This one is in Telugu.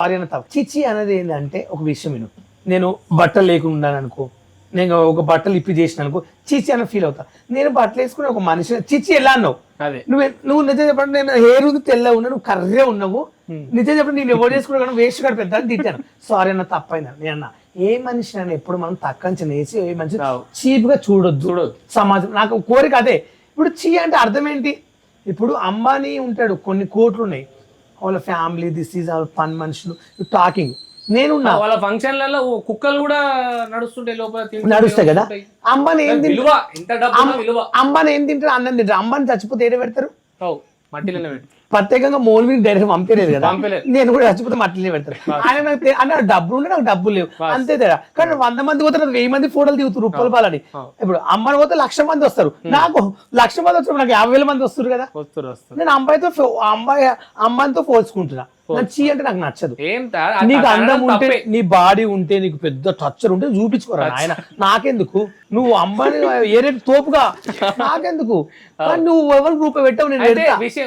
భార్యను తప్ప చిచి అనేది ఏంటంటే ఒక విషయం నేను బట్టలు లేకుండా ఉన్నాను అనుకో, నేను ఒక బట్టలు ఇప్పి చేసిన అనుకో చిచి అని ఫీల్ అవుతా. నేను బట్టలు వేసుకుని ఒక మనిషి చిచి ఎలా అన్నావు? నువ్వు నిజం చెప్పండి, నేను హెయిర్ ఉంది తెల్ల ఉన్నా, నువ్వు కర్రే ఉన్నావు, నిజం చెప్పండి నేను ఎవరు చేసుకున్నా వేస్ట్ గారు పెద్ద అని తిట్టాను. సారీ అన్న తప్పైందా నేను అన్న. ఏ మనిషి అని ఎప్పుడు మనం తక్కువ వేసి ఏ మనిషి చీప్ గా చూడొద్దు సమాజం. నాకు కోరిక అదే. ఇప్పుడు చీ అంటే అర్థం ఏంటి? ఇప్పుడు అంబానీ ఉంటాడు, కొన్ని కోట్లు ఉన్నాయి, వాళ్ళ ఫ్యామిలీ, దిస్ ఈజ్ అవర్ పని మనుషులు టాకింగ్. నేను వాళ్ళ ఫంక్షన్లలో కుక్కలు కూడా నడుస్తుంటాయి లోపల, నడుస్తాయి కదా. అంబానీ ఏం విలువ, ఎంత డబ్బు విలువ. అంబానీ ఏం తింటారు? అన్నం తింటారు. అంబానీ చచ్చిపోతే ఏడ పెడతారు? మట్టిలోనే పెట్టి. ప్రత్యేకంగా మోల్వి డైరెక్ట్ పంపలేదు కదా, నేను కూడా చచ్చిపోతే మట్టిలో పెడతారు. ఆయన నాకు అంటే డబ్బులు ఉంటే నాకు డబ్బులు లేవు అంతే తేడా. కానీ 100 మంది పోతే 1000 మంది ఫోటోలు దిగుతారు రూపాయలని. ఇప్పుడు అమ్మని పోతే 1,00,000 మంది వస్తారు, నాకు 1,00,000 మంది వచ్చారు, నాకు 50,000 మంది వస్తారు కదా. నేను అమ్మాయితో పోల్చుకుంటున్నా. చీ అంటే నాకు నచ్చదు. నీకు అందం ఉంటే, నీ బాడీ ఉంటే, నీకు పెద్ద టచ్చర్ ఉంటే చూపించుకోరా ఆయన, నాకెందుకు? నువ్వు అమ్మాయిని ఏ రేటు తోపుగా నాకెందుకు? నువ్వు ఎవరు రూపాయి పెట్టావు, నేను